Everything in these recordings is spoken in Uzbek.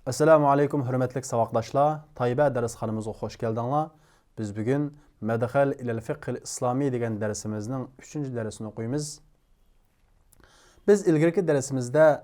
Assalamu alaykum hürmetlik savaqdaşlar. Tayyiba dersxanamıza hoş geldinler. Biz bugün Medhal ilal fiqh islami degan dersimizning 3-chi dersini o'qiymiz. Biz ilgirki dersimizde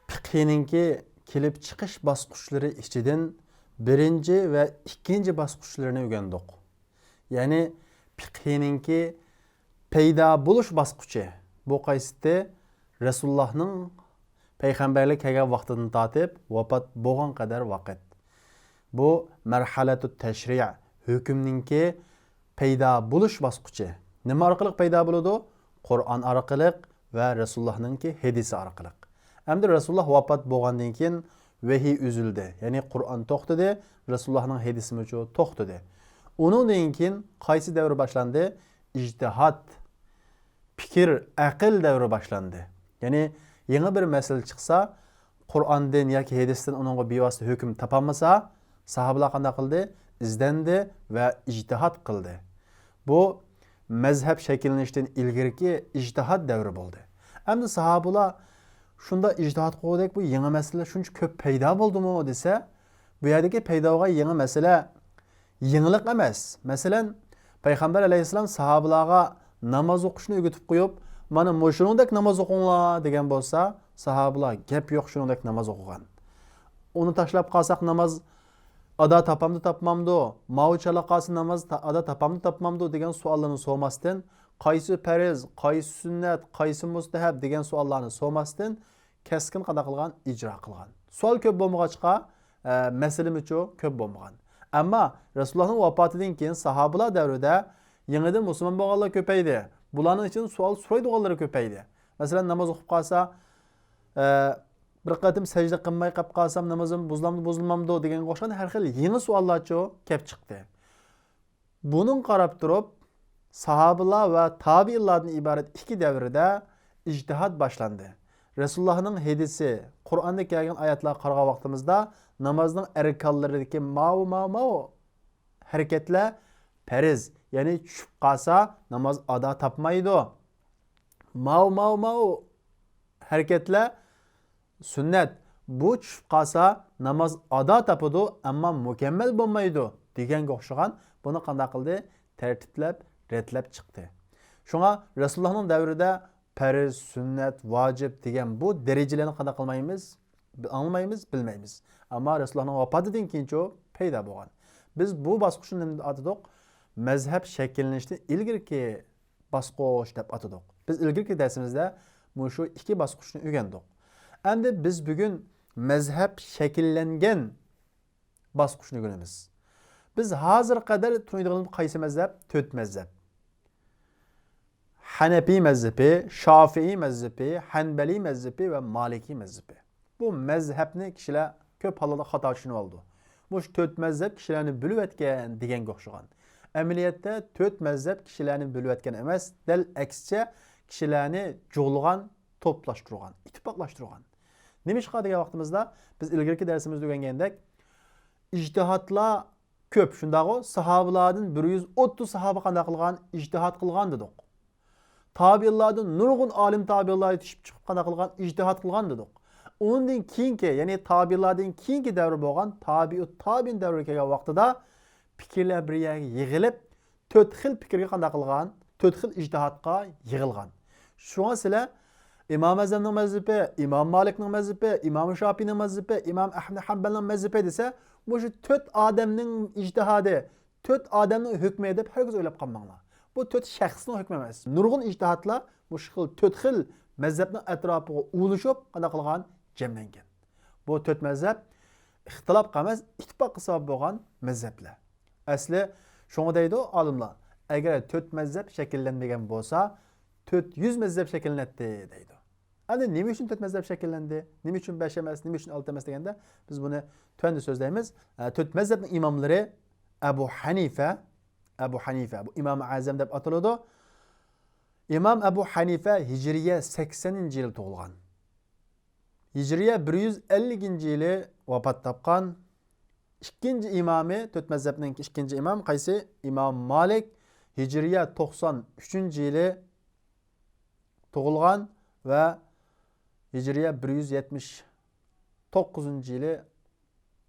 fiqhninki kelib chiqish bosqichlari ichidan birinchi va ikkinchi bosqichlarini o'rgandik. Ya'ni fiqhninki paydo bo'lish bosqichi. Bu qaysiti? Rasulullohning payg'ambarlik kelgan vaqtidan tortib vafot bo'lgan qadar vaqt. Bu marhalatu tashri', hukmninki paydo bo'lish bosqichi. Nima orqali paydo bo'ladi? Qur'on orqali va Rasulullahninki hadisi orqali. Endi Rasululloh vafot bo'lgandan keyin vahiy uzildi. Ya'ni Qur'on to'xtadi, Rasulullahning hadisi to'xtadi. Undan keyin qaysi davr boshlandi? Ijtihod, fikr, aql davri boshlandi. Ya'ni yangi bir masala chiqsa, Qur'ondan yoki hadisdan uningga bevosita hukm topolmasa, sahobalar qanday qildi? İzlendi va ijtihod qildi. Bu mazhab shakllanishdan ilgirki ijtihod davri bo'ldi. Endi sahobalar shunda ijtihod qildik, bu yangi masala shuncha ko'p paydo bo'ldimi desa, bu yerdagi paydo bo'lgan yangi masala yangilik emas. Masalan, payg'ambar alayhissalom sahobalarga namoz o'qishni o'rgatib qo'yib, mana shuningdek namoz o'qinglar degan bo'lsa, sahobalar gap yo'q shuningdek namoz o'qigan. Uni tashlab qolsak namoz ado topamdi topmamdi, mavchala qolsa namoz ado topamdi topmamdi degan savollarni so'ramasdan, qaysi farz, qaysi sunnat, qaysi mustahab degan savollarni so'ramasdan keskin qada qilgan, ijro qilgan. Savol ko'p bo'lmag'achqa, masalamichu ko'p bo'lmagan. Ammo Rasulullohning vafotidan keyin sahobalar davrida yangidan musulmon bo'lganlar ko'paydi. Bularning için savol so'raydiganlari ko'paydi. Masalan, namoz o'qib qolsa, bir qatim sajda qilmay qolib qolsam namozim buzilmamdi deganga o'xshagan har xil yangi savollarcha kelib chiqdi. Buning qarab turib, sahobalar va tabiinlardan iborat ikki davrida ijtihod boshlandi. Rasulullohning hadisi, Qur'onda kelgan oyatlar qaragan vaqtimizda namozning arkonlaridagi ma'u harakatlar farz, ya'ni tushib qolsa namoz ado topmaydi. Ma'u harakatlar sunnat. Bu tushib qolsa namoz ado topadi, ammo mukammal bo'lmaydi deganga o'xshagan buni qanday qildi? Tartiblab, retlab chiqdi. Shunga Rasulullohning davrida farz, sunnat, vojib degan bu darajalarni qanday qilmaymiz? Anlamaymiz, bilmaymiz. Ammo Rasulullohning vafotidan keyin paydo bo'lgan. Biz bu bosqichni nima atadik? Mazhab shakllanishdan ilgirki bosqich deb atadik. Biz ilgirki darsimizda shu ikki bosqichni o'rgandik. Endi biz bugun mazhab shakllangan bosqichni o'rganamiz. Biz hozir qadar tunuydiganimiz qaysi mazhab? 4 mazhab. Hanefi mazhabi, Şafii mazhabi, Hanbali mazhabi ve Maliki mazhabi. Bu mazhabni kishilar ko'p hollarda xato tushunib oldi. Bu 4 mazhab kishilarni bo'lib o'tgan deganga o'xshagan. Amaliyotda 4 mazhab kishilarni bo'lib o'tgan emas, dal aksicha kishilarni jo'g'ilgan, to'plashtirgan, ittifoqlashtirgan. Nima ish qiladigan vaqtimizda biz ilgirki darsimizda o'rgangandek ijtihodlar ko'p, shundaqo sahobalardan 130 sahoba qanday qilgan, ijtihod qilgan dedik. Tabiinlardan nurg'un olim tabiinlar yetishib chiqib qanday qilgan, ijtihod qilgan dedik. Undan keyingi, ya'ni tabiinlardan keyingi davr bo'lgan tabiin davri kelgan vaqtida fikrlar bir yerga yig'ilib, 4 xil fikrga qanday qilgan, 4 xil ijtihodga yig'ilgan. Shunga sizlar İmam Azamning mazhabi, İmam Malikning mazhabi, İmam Şafiining mazhabi, İmam Ahmad Hanbalning mazhabi desa, bu 4 odamning ijtihodi, 4 odamning hukmi deb har o'ylab qolmanglar. Bu 4 shaxsning hukmi emas. Nurg'un ijtihodlar bu 4 xil mazhabning atrofiga ulashib qanday qilgan, jamlangan. Bu 4 mazhab ixtilof qilmas, ittifoq hisob bo'lgan mazhablar. Asli shunga deydi olimlar, agar 4 mazhab shakllanmagan bo'lsa, 400 mazhab shakllanadi deydi. Endi nima uchun 4 mazhab shakllandi? Nima uchun 5 emas, nima uchun 6 emas deganda biz buni tuanda so'zlaymiz. 4 mazhabning imomlari Abu Hanifa, bu İmam Azam deb ataladi. İmam Abu Hanifa Hijriya 80-yil tug'ilgan. Hijriya 150-yili vafot topgan. İkinci imamı, 4 mazhabning ikinci imam qaysi? İmam Malik Hijriya 93-yili tug'ilgan va Hijriya 170 9 yili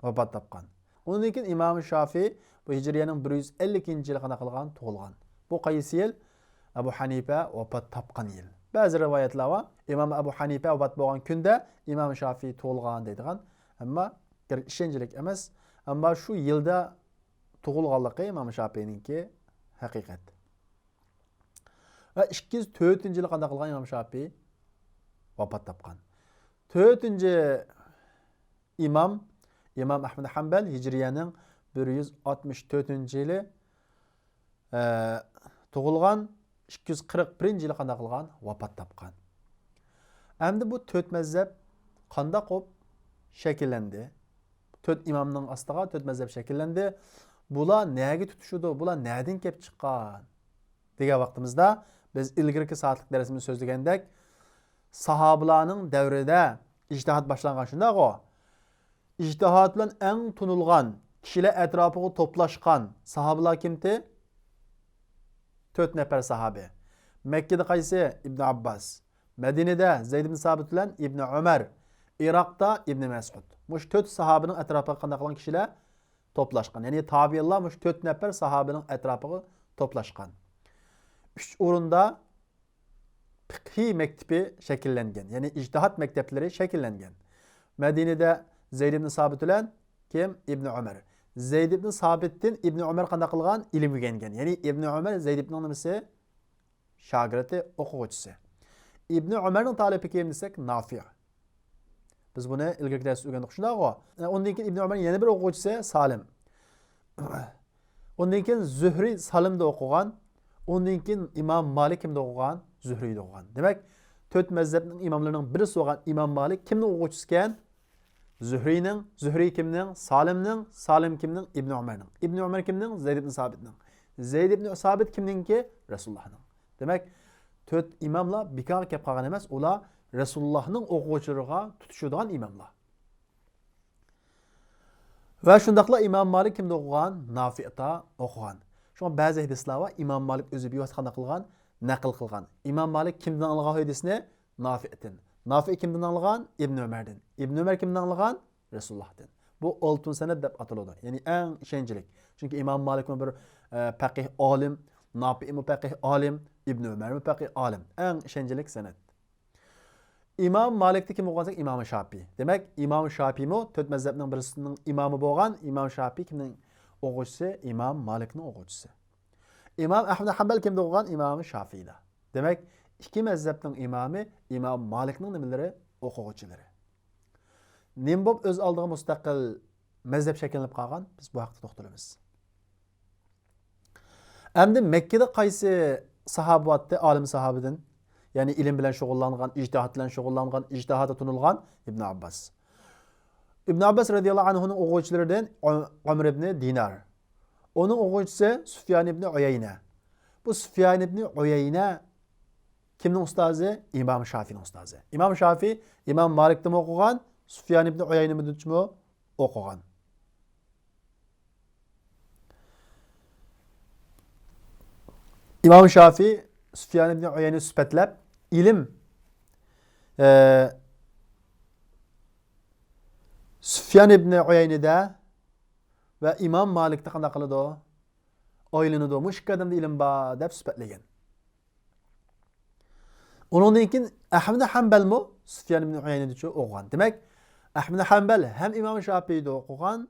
vafot topgan. Undan keyin İmam Şafii bu Hijriyening 152 yili qana qilgan, tug'ilgan. Bu qaysi yil? Abu Hanifa vafot topgan yil. Ba'zi rivoyatlar bor. İmam Abu Hanifa vafot bo'lgan kunda İmam Şafii tug'ilgan deydigan. Ammo ishonchlik emas. Ammo shu yilda tug'ilganligi İmam Şafii'ninki haqiqat. Ve 204 yılı qanday qilgan İmam Şafii vafot topgan. 4 imam Ahmad Hanbal Hijriyening 164 yili tug'ilgan, 241 yili qanday qilgan vafot topgan. Endi bu 4 mazhab qanday qop shakllandi? 4 imamning ostiga 4 mazhab shakllandi. Bular nega tutishdi? Bular nereden kelib chiqqan? Degan vaqtimizda biz ilgirki saatlik dersimizde sözlügendek sahabalarning davrida ijtihad boshlangan shunday o. İctihad bilan eng tunulgan, kishilar atrofiga to'plashgan sahabalar kimdi? 4 nafar sahabe. Mekkada qaysi? İbn Abbas. Madinada Zayd ibn Sabit bilan İbn Umar. Iroqda İbn Mas'ud. Mush 4 sahabening atrofiga qanday qilgan kishilar to'plashgan. Ya'ni tabiinlar mush 4 nafar sahabening atrofiga to'plashgan. 3 o'rinda fiqhi mektebi şekillengen. Yani ictihat mektepleri şekillengen. Medine'de Zeyd ibn Sabit bilan kim? İbn Umar. Zeyd ibn Sabit'tin İbn Umar qanday qilgan? İlim o'rgangan. Yani İbn Umar Zeyd ibn nimasi? Shogirdi, o'quvchisi. İbn Umarning talibi kim desak? Nafi'. Biz buni ilgari dars o'rgandik shundaqo. Undan keyin İbn Umarning yana bir o'quvchisi Salim. Undan keyin Zuhri Salimda o'qigan. Ondan keyin İmam Malik kimda o'qigan? Zuhriyda o'qigan. Demak, 4 mazhabning imomlarining birisi bo'lgan İmam Malik kimning o'quvchisi ekan? Zuhri kimning? Salimning, Salim kimning? İbn Umarning. İbn Umar kimning? Zayd ibn Sabitning. Zayd ibn Sabit kimninki? Rasulullahning. Demak, 4 imomlar bekor kelib qolgan emas, ular Rasulullahning o'quvchilariga tutishadigan imomlar. Va shundaqla İmam Malik kimda o'qigan? Nafi'da o'qigan. Şuna bazı hadislar var. İmam Malik özü bir qanday qilgan, naql qilgan. İmam Malik kimdan olgan hadisni? Nafi'dan. Nafi kimdan olgan? İbn Umar'dan. İbn Umar kimdan olgan? Rasulullah'dan. Bu altın sanad deb ataladi. Yani eng ishonchli. Chunki İmam Malik bir faqih olim, Nafi faqih olim, İbn Umar faqih olim. Eng ishonchli sanad. İmam Malik'te kim bo'lgansak İmam Şafii. Demak, İmam Şafii mo 4 mazhabning birisining imomi bo'lgan. İmam Şafii kimning o'quvchisi? İmam Malikning o'quvchisi. İmam Ahmad Hanbal kimda o'qigan? İmam Şafii'da. Demak, ikki mazhabning imomi İmam Malikning nimalari? O'quvchilari. Nim bo'lib o'z oldiga mustaqil mazhab shakllanib qolgan? Biz bu haqda to'xtalamiz. Endi Mekkada qaysi sahabatda, olim sahabidan, ya'ni ilm bilan shug'ullangan, ijtihod bilan shug'ullangan, ijtihodda tunilgan İbn Abbas. İbn Abbas radıyallahu anhu'nun o'quvchilaridan Umar ibn Dinar. Onun o'quvchisi Sufyan ibn Uyayna. Bu Sufyan ibn Uyayna kimning ustozi? İmam Şafii'ning ustozi. İmam Şafii İmam Malik'da o'qigan, Sufyan ibn Uyayna'da o'qigan. İmam Şafii Sufyan ibn Uyayna sifatlab ilm Sufyan ibn Uyayna'da ve İmam Malik'te qanday qiladi? Oylanadi. Mushuk odamda ilm bor deb sifatlagan. Undan keyin Ahmad Hanbal mo Sufyan ibn Uyayna'da o'qigan. Demak, Ahmad Hanbal hem İmam Şafii'da o'qigan,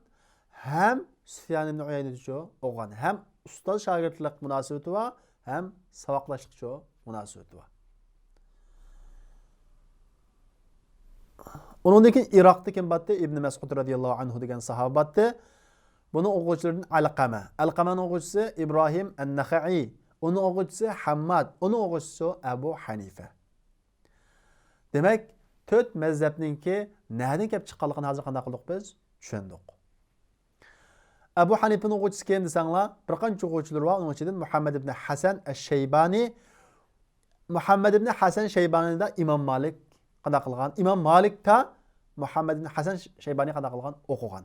hem Sufyan ibn Uyayna'da o'qigan. Hem ustoz shogirdlik munosabati va hem savoqlashlik munosabati va. Undan keyin Iroqda kim batdi? İbn Mas'ud radıyallahu anhu degan sahoba batdi. Bunun o'quvchilaridan Alqama. Alqamaning o'quvchisi İbrahim an-Naxai. Onun o'quvchisi Hammad. Onun o'quvchisi Abu Hanifa. Demak, 4 mazhabninki nereden kelib chiqqanligini hozir qanday qildik biz? Tushundik. Abu Hanifa'ning o'quvchisi kim desanglar, bir qancha o'quvchilar bor. Uning ichidan Muhammad ibn Hasan ash-Shaybani. Muhammad ibn Hasan Shaybani'da İmam Malik qanday qilgan? İmam Malik'ta Muhammad ibn Hasan Shaybani qanday qilgan? O'qigan.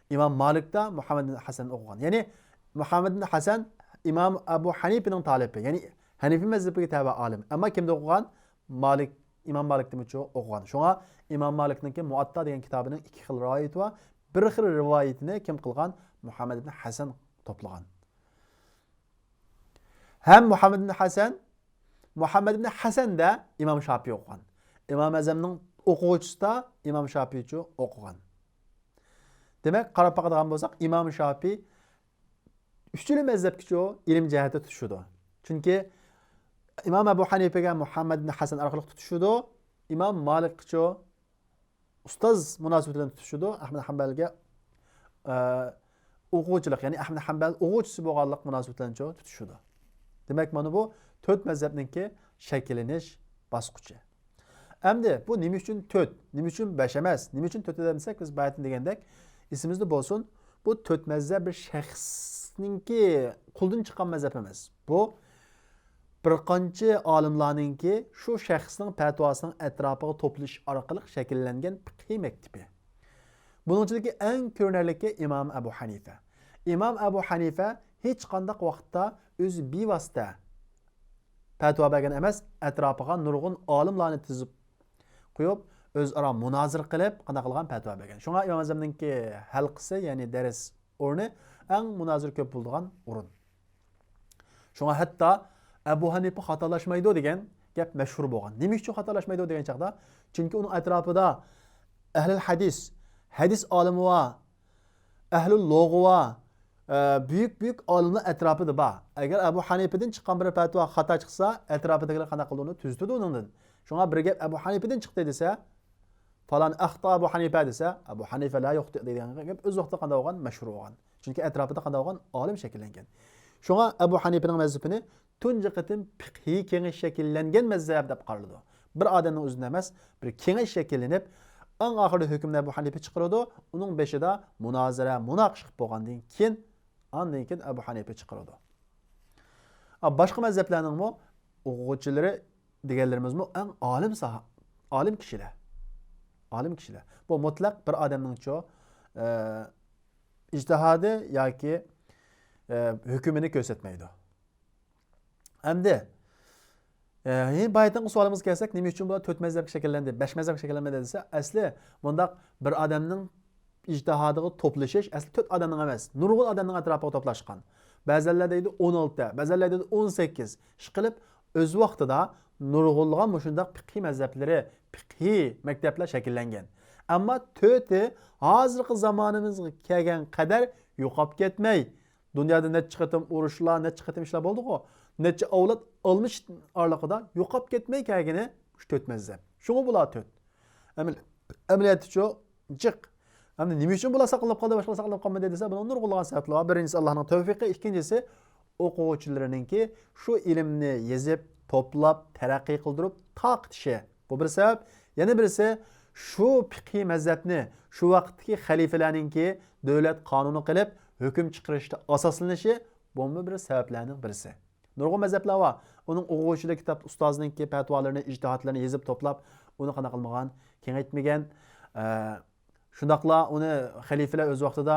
İmam Malik'ta Muhammad ibn Hasan o'qigan. Ya'ni Muhammad ibn Hasan İmam Abu Hanifa'ning talibi. Ya'ni Hanifi mazhabiga tabi alim. Amma kimda o'qigan? Malik İmam Malik'ten o'qigan. Shunga İmam Malik'ninki Muatta degan kitobining ikki xil rivoyati va bir xil rivoyatini kim qilgan? Muhammad ibn Hasan to'plagan. Hem Muhammad ibn Hasan da İmam Shafi'i o'qigan. İmam Azamning o'quvchisi da İmam Shafi'i o'qigan. Demak, qarab boqadigan bo'lsak, İmam Shafi'i uchala mazhabga ilm jihati tutishdi. Chunki İmam Abu Hanifaga Muhammad ibn Hasan orqali tutishdi. İmam Malikga ustoz munosabat bilan tutishdi. Ahmad Hanbalga o'quvchilik, ya'ni Ahmad Hanbal o'quvchisi bo'lganlik munosabat bilan tutishdi. Demak, mana bu 4 mazhabningki shakllanish bosqichi. Endi bu nima uchun 4, nima uchun 5 emas, nima uchun 4 desak, biz bayatın degandek esimizda bo'lsin, bu 4 mazhab bir shaxsningki qo'ldan chiqqan mazhab emas. Bu bir qancha olimlarningki shu shaxsning fatvosining atrofiga to'plish orqali shakllangan fiqh maktabi. Buning ichidagi eng ko'rinarlisi İmam Abu Hanifa. İmam Abu Hanifa hech qanday vaqtda o'zi bevosita fatvo bergan emas, atrofiga nurg'un olimlarni tizib qo'yib, o'zaro munozir qilib, qanday qilgan fatvo bergan. Shunga İmam Azamningki halqasi, ya'ni dars o'rni eng munozir ko'p bo'lgan o'rin. Shunga hatto Abu Hanifa xatolashmaydi degan gap mashhur bo'lgan. Nima uchun xatolashmaydi degan chaqda? Chunki uning atrofida ahli hadis olimi va ahli lug'o va büyük olimlar atrofida bor. Agar Abu Hanifadan chiqqan bir fatvo xato chiqsa, atrofidagilar qanday qildi tuzdi undan. Shunga bir gap Abu Hanifadan chiqdi desa, falan axto Abu Hanifa desa, Abu Hanifa la yo'q degan gap o'z vaqtida qanday bo'lgan mashhur bo'lgan. Chunki atrofida qanday bo'lgan olim shakllangan. Shunga Abu Hanifaning mazhabini tunji qatim fiqhiy kengash shakllangan mazhab deb qaraladi. Bir odamning o'zidan emas, bir kengash shakllanib, eng oxirida hukmni Abu Hanifa chiqaradi. Uning beshida munozara, munoqish bo'lgandan keyin Abu Hanifa chiqaradi. Boshqa mazhablarning o'quvchilari deganlarimizmi eng olim kishilar. Olim kishilar. Bu mutlaq bir odamning ijtihodi yoki hukmini ko'rsatmaydi. Endi bayatdan savolimiz kelsak, nima uchun bu 4 mazhab shakllandi, 5 mazhab shakllanmadi desa, asli bundaq bir odamning ijtihodiga to'plashish asli 4 odamning emas, nurg'un odamning atrofiga to'plashgan. Ba'zilar deydi 16, ba'zilar deydi 18. Ishqilib o'z vaqtida nurg'unlagan shundaq fiqhiy mazhablari, fiqhiy maktablar shakllangan. Ammo 4i hozirgi zamonimizga kelgan qadar yo'qolib ketmay, dunyoda necha qatim urushlar, necha qatim ishlar bo'ldi-ku, necha avlod olmuş oraliqida yo'qolib ketmay kelgani 4 mazhab. Shunga bular 4. Amaliyotda jiq. Endi nima uchun bular saqlanib qoldi, boshqa saqlanib qolmadi desa, buning nurg'unlagan sabablar bor. Birinchisi Allohning tavfiqi, ikkinchisi o'quvchilarininki shu ilmni yezib, to'plab, taraqqiy qildirib taqtishi. Bu bir sabab. Yana birisi shu fiqhiy mazhabni shu vaqtdagi xalifalarninki davlat qonuni qilib hukm chiqarishda asoslanishi bu bir sabablarning birisi. Nurg'un mazhablar va uning o'quvchilik kitob ustozininki fatvolarini, ijtihodlarini yezib to'plab, uni qana qilmagan, kengaytmagan, shundaqla uni xalifalar o'z vaqtida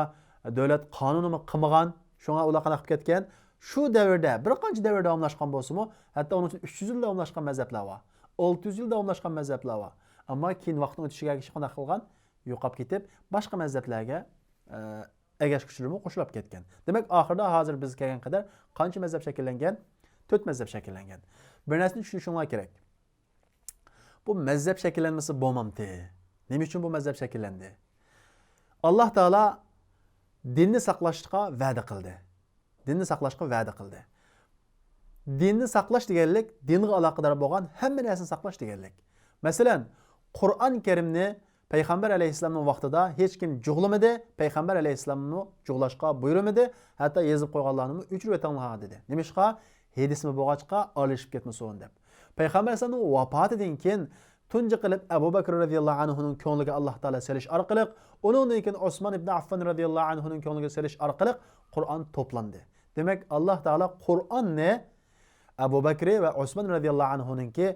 davlat qonunini qilmagan, shunga ular qana qilib ketgan. Shu davrda, bir qancha davr davomlashgan bo'lsa-mu, hatto uning uchun 300 yil davomlashgan mazhablar va 600 yil davomlashgan mazhablar va ammo keyin vaqtning o'tishiga qana qilgan, yo'qolib ketib, boshqa mazhablarga agash kuchlarimi qo'shilib ketgan. Demak, oxirida hozir biz kelgan qadar qancha mazhab shakllangan? 4 mazhab shakllangan. Bir narsani tushunishinglar kerak. Bu mazhab shakllanmasi bo'lmamdi. Nima uchun bu mazhab shakllandi? Alloh taolo dinni saqlashga va'da qildi. Dinni saqlashga va'da qildi. Dinni saqlash deganlik dinga aloqador bo'lgan hamma narsani saqlash deganlik. Masalan, Qur'on Karimni Peygamber aleyhisselamның vaqtida hech kim jug'lamadi, Peygamber aleyhisselamni jug'lashga buyurmadi, hatto yezib qo'yganlarni o'chirib o'tanglar dedi. Nimishqa hadismi bo'lg'achqa olishib ketmasin deb. Peygamber aleyhisselamning vafotidan keyin tunji qilib Abu Bakr radhiyallohu anhuning ko'ngliga Alloh taolo selish orqali, undan keyin Osman ibn Affan radhiyallohu anhuning ko'ngliga selish orqali Qur'on to'plandi. Demak, Alloh taolo Qur'onni Abu Bakr va Osman radhiyallohu anhuningki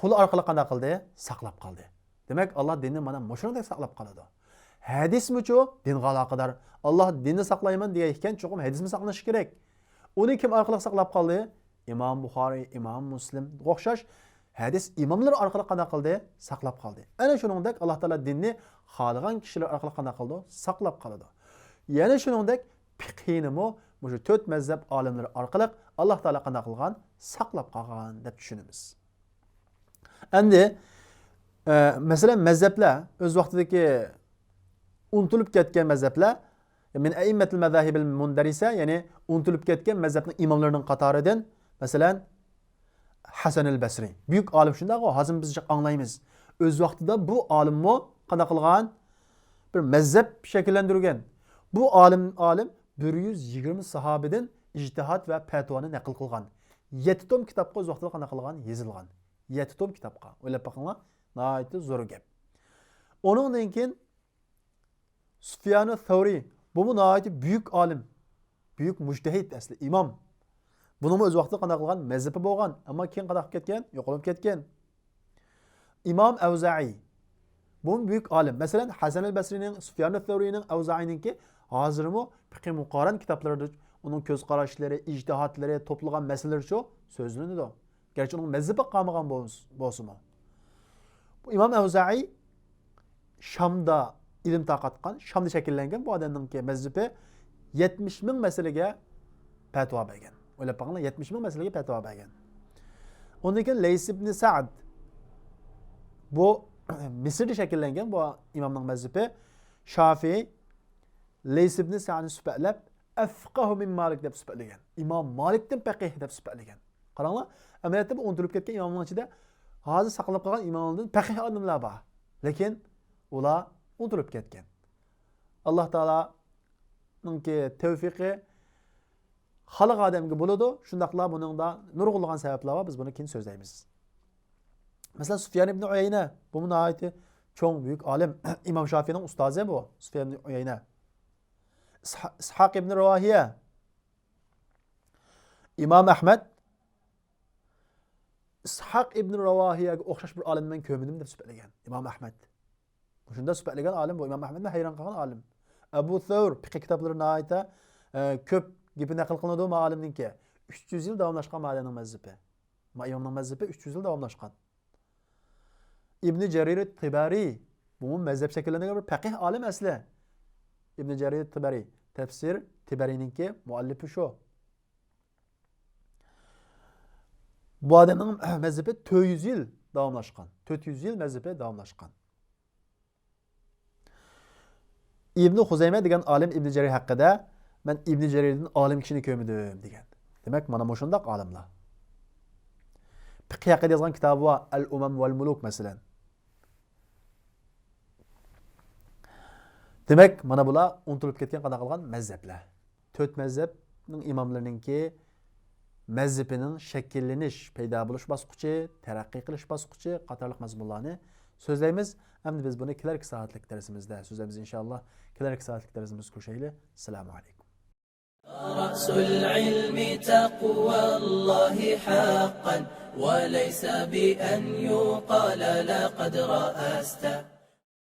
qo'li orqali qanday qildi? Saqlab qoldi. Demek Allah dinini mana moşunday saqlab qoladi. Hadismi-chu dinga aloqador. Allah dinni saqlayman deyotgan cho'qim hadismi saqlanishi kerak. Uni kim orqali saqlab qoldi? İmam Buxoriy, İmam Muslim o'xshash hadis imomlar orqali qanday qildi? Saqlab qoldi. Ana shuningdek Alloh taolo dinni xohlagan kishilar orqali qanday qildi? Saqlab qoladi. Yana shuningdek fiqhini mo shu 4 mazhab olimlari orqali Alloh taolo qanday qilgan? Saqlab qolgan deb tushunamiz. Endi masalan mazhablar o'z vaqtidagi unutilib ketgan mazhablar min a'immatul mazahibil mundarisa, ya'ni unutilib ketgan mazhabning imomlarining qatoridan masalan Hasan al-Basri. Büyük alim shunday o, hazım biz anglaymiz. Öz vaqtida bu alimmo qanday qilgan? Bir mazhab shakllantirgan. Bu alim 120 sahabedan ijtihad va fatvoni naql qilgan. 7 tom kitobga o'z vaqtida qanday qilgan? Yozilgan. 7 tom kitobga. O'ylab boqinglar, nihoyatda zo'r gap. Onundan keyin Sufyan al-Thawri, bu nihoyatda büyük alim, büyük mujtahid asli imom. Bunun o'z vaqtida qanday qilgan? Mazhabi bo'lgan, ammo keyin qanday qilib ketgan? Yo'qolib ketgan. İmam Avza'i. Bu büyük alim. Masalan, Hasan al-Basri'ning, Sufyan al-Thawri'ning, Avza'ininki hozirmi fiqh muqaran kitoblarida uning ko'z qarashlari, ijtihodlari, to'plagan masalalar shu so'zlanadi. Garchi uning mazhabi qolmagan bo'lsa-mu. Bu İmam Avza'i Shamda ilm taqatgan, Shamda shakllangan bu odamningki mazhabi 70 ming masalaga fatvo bergan. O'ylab boqinglar, 70 ming masalaga fatvo bergan. Ondan keyin Lays ibn Sa'd, bu Misrda shakllangan bu imomning mazhabi Shafi'i Lays ibn Sa'dni sifatlab afqahu min Malik deb sifatlagan. Imom Malikdan faqih deb sifatlagan. Qaranglar, amaliyotda bu unutilib ketgan imomning ichida hozir saqlab qolgan imomlardan faqih olimlar bor. Lekin ular unutilib ketgan. Alloh taoloning tavfiqi xalq odamga bo'ladi. Shundaqla buningda nurg'ulg'an sabablar bor. Biz buni keyin so'zlaymiz. Mesela Sufyan ibn Uyayna, bu nihoyatda cho'ng büyük alim. İmam Shafi'ning ustozi bu, Sufyan ibn Uyayna. İshaq ibn Rawahiya, İmam Ahmad, İshaq ibn Rawahiyaga o'xshash bir olimdan ko'rmadim deb sifatlagan. İmam Ahmad. Shunda sifatlagan olim bu. İmam Ahmaddan hayron qolgan olim. Abu Thawr fiqh kitoblarida nihoyatda ko'p gapi naql qilinadi bu olimninki. 300 yil davomlashgan ma'lumotning mazhabi. Imomning mazhabi 300 yil davomlashgan. İbn Jarir al-Tibari, bu mazhab shakllangan bir faqih olim asli. İbn Jarir al-Tibari, tafsir Tibarininki muallifi shu. Bu odamning mazhabi 400 yil davomlashgan. 400 yil mazhabi davomlashgan. İbn Huzayma degan olim İbn Jarir haqida, men İbn Jarirdan olim kishini ko'rmadim degan. Demak, mana bu shundoq olimlar. Fiqh haqida yozgan kitobi va Al-Umam wal Muluk masalan. Demek mana bular unutilib ketgan qanday qilgan mazhablar. 4 mazhabning imomlarininki mazhabining shakllanish, paydo bo'lish bosqichi, taraqqiy qilish bosqichi qatorliq mazmunlarni so'zlaymiz. Endi biz buni kelarki soatlik darsimizda so'zlaymiz inshaalloh. Kelarki soatlik darsimizda ko'rishaylik. Assalomu alaykum. رأس العلم تقوى الله حقا وليس بأن يقال لقد رأست